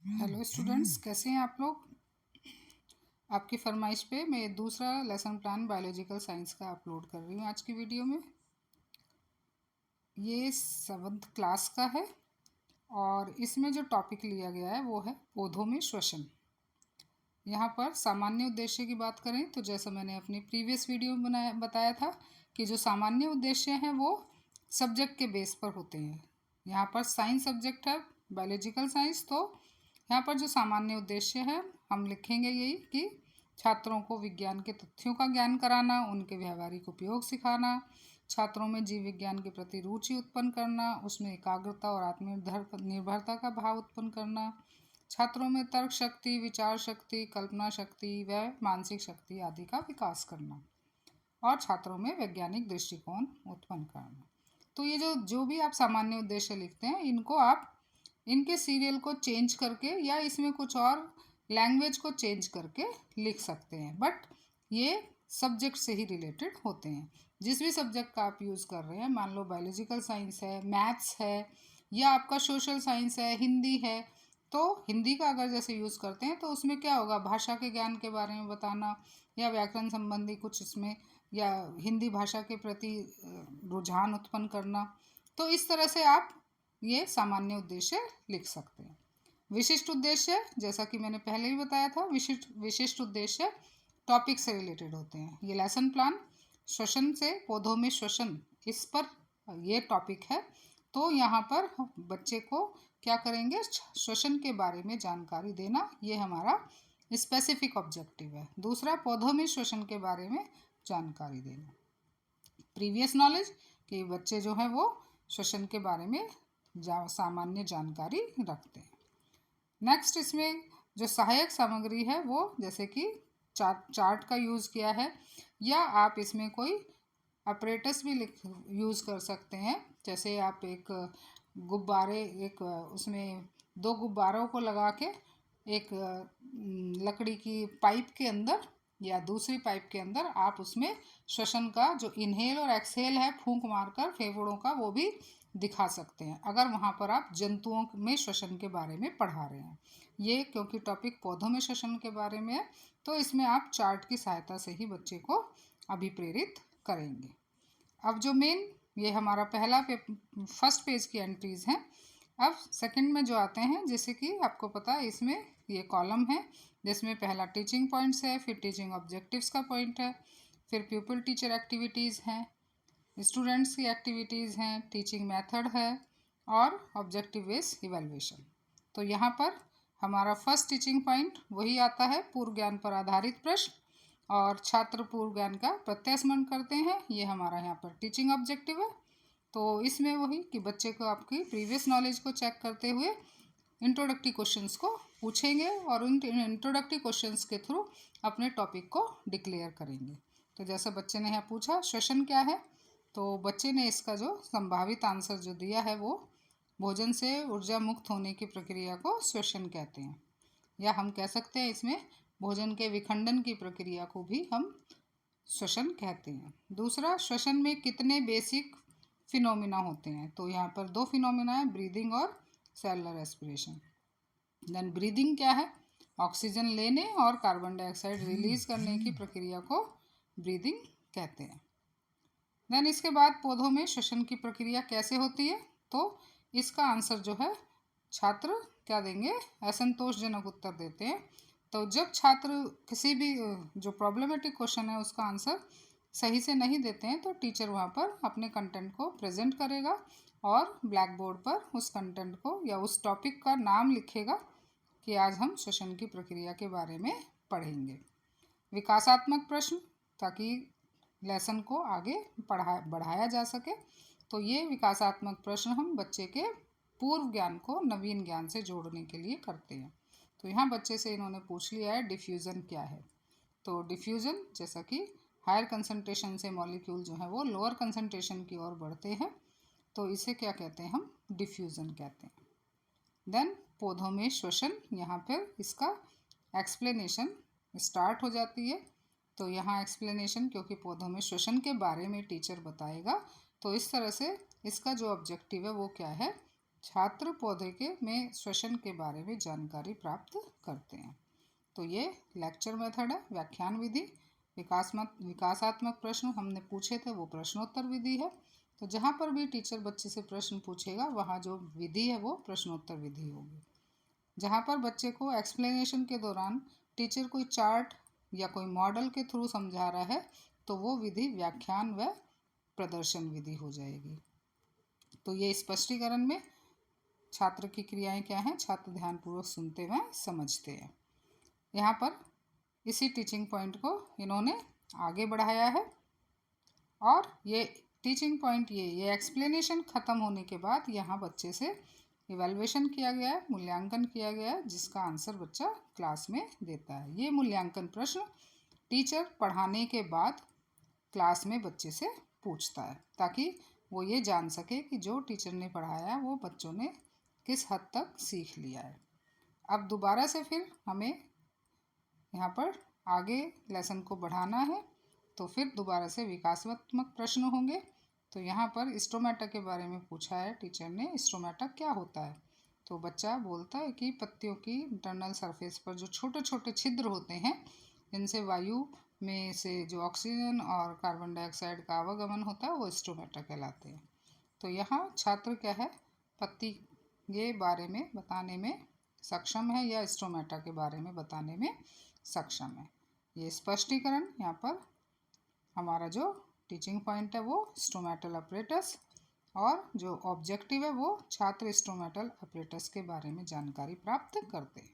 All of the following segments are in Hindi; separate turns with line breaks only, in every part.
हेलो स्टूडेंट्स, कैसे हैं आप लोग। आपकी फरमाइश पे मैं दूसरा लेसन प्लान बायोलॉजिकल साइंस का अपलोड कर रही हूँ आज की वीडियो में। ये 7th क्लास का है और इसमें जो टॉपिक लिया गया है वो है पौधों में श्वसन। यहाँ पर सामान्य उद्देश्य की बात करें तो जैसा मैंने अपनी प्रीवियस वीडियो में बताया था कि जो सामान्य उद्देश्य हैं वो सब्जेक्ट के बेस पर होते हैं। यहाँ पर साइंस सब्जेक्ट है बायोलॉजिकल साइंस, तो यहाँ पर जो सामान्य उद्देश्य है हम लिखेंगे यही कि छात्रों को विज्ञान के तथ्यों का ज्ञान कराना, उनके व्यावहारिक उपयोग सिखाना, छात्रों में जीव विज्ञान के प्रति रुचि उत्पन्न करना, उसमें एकाग्रता और आत्मनिर्भरता का भाव उत्पन्न करना, छात्रों में तर्क शक्ति, विचार शक्ति, कल्पना शक्ति व मानसिक शक्ति आदि का विकास करना और छात्रों में वैज्ञानिक दृष्टिकोण उत्पन्न करना। तो ये जो जो भी आप सामान्य उद्देश्य लिखते हैं इनको आप इनके सीरियल को चेंज करके या इसमें कुछ और लैंग्वेज को चेंज करके लिख सकते हैं, बट ये सब्जेक्ट से ही रिलेटेड होते हैं। जिस भी सब्जेक्ट का आप यूज़ कर रहे हैं, मान लो बायोलॉजिकल साइंस है, मैथ्स है या आपका सोशल साइंस है, हिंदी है, तो हिंदी का अगर जैसे यूज़ करते हैं तो उसमें क्या होगा, भाषा के ज्ञान के बारे में बताना या व्याकरण संबंधी कुछ इसमें या हिंदी भाषा के प्रति रुझान उत्पन्न करना। तो इस तरह से आप ये सामान्य उद्देश्य लिख सकते हैं। विशिष्ट उद्देश्य, जैसा कि मैंने पहले ही बताया था, विशिष्ट उद्देश्य टॉपिक से रिलेटेड होते हैं। ये लेसन प्लान श्वसन से पौधों में श्वसन, इस पर ये टॉपिक है, तो यहाँ पर बच्चे को क्या करेंगे, श्वसन के बारे में जानकारी देना, ये हमारा स्पेसिफिक ऑब्जेक्टिव है। दूसरा, पौधों में श्वसन के बारे में जानकारी देना, प्रीवियस नॉलेज, कि बच्चे जो हैं वो श्वसन के बारे में सामान्य जानकारी रखते हैं। नेक्स्ट, इसमें जो सहायक सामग्री है वो जैसे कि चार्ट का यूज़ किया है, या आप इसमें कोई ऑपरेटस भी यूज़ कर सकते हैं। जैसे आप एक गुब्बारे, एक उसमें 2 गुब्बारों को लगा के एक लकड़ी की पाइप के अंदर या दूसरी पाइप के अंदर आप उसमें श्वसन का जो इनहेल और एक्सहेल है, फूंक मारकर फेफड़ों का, वो भी दिखा सकते हैं अगर वहाँ पर आप जंतुओं में श्वसन के बारे में पढ़ा रहे हैं। ये क्योंकि टॉपिक पौधों में श्वसन के बारे में है, तो इसमें आप चार्ट की सहायता से ही बच्चे को अभिप्रेरित करेंगे। अब जो मेन, ये हमारा पहला फर्स्ट पेज की एंट्रीज हैं। अब सेकंड में जो आते हैं, जैसे कि आपको पता है इसमें ये कॉलम है जिसमें पहला टीचिंग पॉइंट्स है, फिर टीचिंग ऑब्जेक्टिव्स का पॉइंट है, फिर प्यूपल टीचर एक्टिविटीज़ हैं, स्टूडेंट्स की एक्टिविटीज़ हैं, टीचिंग मेथड है और ऑब्जेक्टिव बेस्ड इवैल्यूएशन। तो यहाँ पर हमारा फर्स्ट टीचिंग पॉइंट वही आता है, पूर्व ज्ञान पर आधारित प्रश्न और छात्र पूर्व ज्ञान का प्रत्यास्मरण करते हैं, ये हमारा यहाँ पर टीचिंग ऑब्जेक्टिव है। तो इसमें वही कि बच्चे को आपकी प्रीवियस नॉलेज को चेक करते हुए इंट्रोडक्टरी क्वेश्चंस को पूछेंगे और उन इंट्रोडक्टरी क्वेश्चंस के थ्रू अपने टॉपिक को डिक्लेयर करेंगे। तो जैसे बच्चे ने यहाँ पूछा श्वसन क्या है, तो बच्चे ने इसका जो संभावित आंसर जो दिया है वो भोजन से ऊर्जा मुक्त होने की प्रक्रिया को श्वसन कहते हैं, या हम कह सकते हैं इसमें भोजन के विखंडन की प्रक्रिया को भी हम श्वसन कहते हैं। दूसरा, श्वसन में कितने बेसिक फिनोमिना होते हैं, तो यहाँ पर 2 फिनोमिना है, ब्रीदिंग और सेलुलर रेस्पिरेशन। देन ब्रीदिंग क्या है, ऑक्सीजन लेने और कार्बन डाइऑक्साइड रिलीज करने की प्रक्रिया को ब्रीदिंग कहते हैं। देन इसके बाद पौधों में श्वसन की प्रक्रिया कैसे होती है, तो इसका आंसर जो है छात्र क्या देंगे, असंतोषजनक उत्तर देते हैं। तो जब छात्र किसी भी जो प्रॉब्लमेटिक क्वेश्चन है उसका आंसर सही से नहीं देते हैं तो टीचर वहाँ पर अपने कंटेंट को प्रेजेंट करेगा और ब्लैक बोर्ड पर उस कंटेंट को या उस टॉपिक का नाम लिखेगा कि आज हम श्वसन की प्रक्रिया के बारे में पढ़ेंगे। विकासात्मक प्रश्न, ताकि लेसन को आगे बढ़ाया जा सके, तो ये विकासात्मक प्रश्न हम बच्चे के पूर्व ज्ञान को नवीन ज्ञान से जोड़ने के लिए करते हैं। तो यहाँ बच्चे से इन्होंने पूछ लिया है डिफ्यूज़न क्या है। तो डिफ्यूज़न, जैसा कि हायर कंसंट्रेशन से मॉलिक्यूल जो है वो लोअर कंसंट्रेशन की ओर बढ़ते हैं, तो इसे क्या कहते हैं, हम डिफ्यूज़न कहते हैं। देन पौधों में श्वसन, यहाँ पर इसका एक्सप्लेनेशन स्टार्ट हो जाती है। तो यहाँ एक्सप्लेनेशन, क्योंकि पौधों में श्वसन के बारे में टीचर बताएगा, तो इस तरह से इसका जो ऑब्जेक्टिव है वो क्या है, छात्र पौधे के में श्वसन के बारे में जानकारी प्राप्त करते हैं। तो ये लेक्चर मेथड है। व्याख्यान विधि, विकासात्मक प्रश्न हमने पूछे थे वो प्रश्नोत्तर विधि है। तो जहाँ पर भी टीचर बच्चे से प्रश्न पूछेगा वहाँ जो विधि है वो प्रश्नोत्तर विधि होगी। जहाँ पर बच्चे को एक्सप्लेनेशन के दौरान टीचर कोई चार्ट या कोई मॉडल के थ्रू समझा रहा है तो वो विधि व्याख्यान व प्रदर्शन विधि हो जाएगी। तो ये स्पष्टीकरण में छात्र की क्रियाएं क्या हैं, छात्र ध्यानपूर्वक सुनते व समझते हैं। यहाँ पर इसी टीचिंग पॉइंट को इन्होंने आगे बढ़ाया है और ये टीचिंग पॉइंट ये एक्सप्लेनेशन ख़त्म होने के बाद यहाँ बच्चे से इवैल्यूएशन किया गया है, मूल्यांकन किया गया है, जिसका आंसर बच्चा क्लास में देता है। ये मूल्यांकन प्रश्न टीचर पढ़ाने के बाद क्लास में बच्चे से पूछता है ताकि वो ये जान सके कि जो टीचर ने पढ़ाया वो बच्चों ने किस हद तक सीख लिया है। अब दोबारा से फिर हमें यहाँ पर आगे लेसन को बढ़ाना है तो फिर दोबारा से विकासात्मक प्रश्न होंगे। तो यहाँ पर स्टोमेटा के बारे में पूछा है टीचर ने, स्टोमेटा क्या होता है। तो बच्चा बोलता है कि पत्तियों की इंटरनल सरफेस पर जो छोटे छोटे छिद्र होते हैं जिनसे वायु में से जो ऑक्सीजन और कार्बन डाइऑक्साइड का आवागमन होता है वो स्टोमेटा कहलाते हैं। तो यहाँ छात्र क्या है, पत्ती के बारे में बताने में सक्षम है या स्टोमेटा के बारे में बताने में सक्षम है। ये स्पष्टीकरण यहाँ पर हमारा जो टीचिंग पॉइंट है वो स्टोमेटल अपरेटस और जो ऑब्जेक्टिव है वो छात्र स्टोमेटल अपरेटस के बारे में जानकारी प्राप्त करते हैं।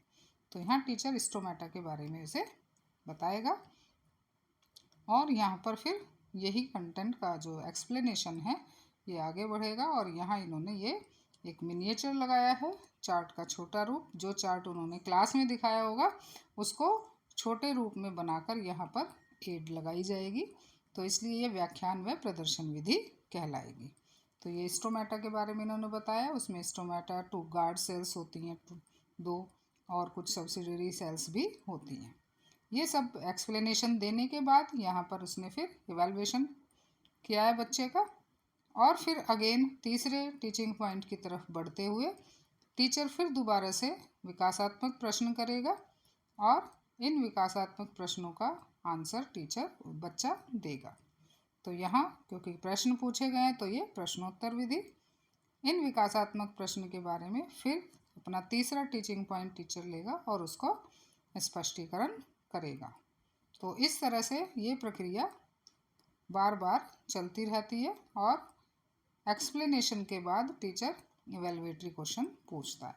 तो यहाँ टीचर स्टोमेटा के बारे में उसे बताएगा और यहाँ पर फिर यही कंटेंट का जो एक्सप्लेनेशन है ये आगे बढ़ेगा। और यहाँ इन्होंने ये एक मिनिएचर लगाया है, चार्ट का छोटा रूप, जो चार्ट उन्होंने क्लास में दिखाया होगा उसको छोटे रूप में बनाकर यहाँ पर एड लगाई जाएगी। तो इसलिए ये व्याख्यान व प्रदर्शन विधि कहलाएगी। तो ये स्टोमेटा के बारे में इन्होंने बताया, उसमें स्टोमेटा 2 गार्ड सेल्स होती हैं 2 और कुछ सब्सिडरी सेल्स भी होती हैं। ये सब एक्सप्लेनेशन देने के बाद यहाँ पर उसने फिर इवैल्यूएशन किया है बच्चे का और फिर अगेन तीसरे टीचिंग पॉइंट की तरफ बढ़ते हुए टीचर फिर दोबारा से विकासात्मक प्रश्न करेगा और इन विकासात्मक प्रश्नों का आंसर बच्चा देगा। तो यहाँ क्योंकि प्रश्न पूछे गए हैं तो ये प्रश्नोत्तर विधि। इन विकासात्मक प्रश्न के बारे में फिर अपना तीसरा टीचिंग पॉइंट टीचर लेगा और उसको स्पष्टीकरण करेगा। तो इस तरह से ये प्रक्रिया बार बार चलती रहती है और एक्सप्लेनेशन के बाद टीचर इवैल्यूएटरी क्वेश्चन पूछता है।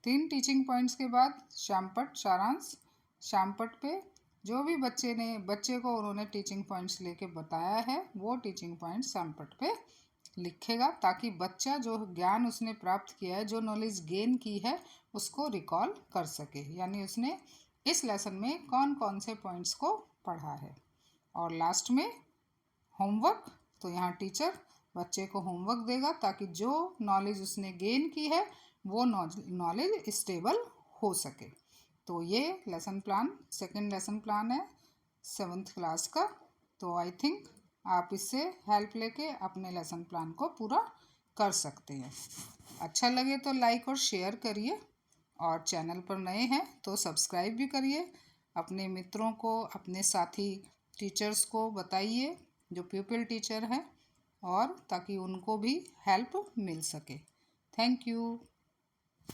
3 टीचिंग पॉइंट्स के बाद शामपट सारांश। शामपट पे जो भी बच्चे को उन्होंने टीचिंग पॉइंट्स लेके बताया है वो टीचिंग पॉइंट शामपट पे लिखेगा ताकि बच्चा जो ज्ञान उसने प्राप्त किया है, जो नॉलेज गेन की है उसको रिकॉल कर सके, यानी उसने इस लेसन में कौन कौन से पॉइंट्स को पढ़ा है। और लास्ट में होमवर्क, तो यहाँ टीचर बच्चे को होमवर्क देगा ताकि जो नॉलेज उसने गेन की है वो नॉलेज स्टेबल हो सके। तो ये lesson plan second lesson plan है 7th क्लास का। तो आई थिंक आप इससे हेल्प लेके अपने लेसन प्लान को पूरा कर सकते हैं। अच्छा लगे तो लाइक और शेयर करिए और चैनल पर नए हैं तो सब्सक्राइब भी करिए। अपने मित्रों को, अपने साथी टीचर्स को बताइए जो प्यूपिल टीचर हैं और ताकि उनको भी हेल्प मिल सके। Thank you.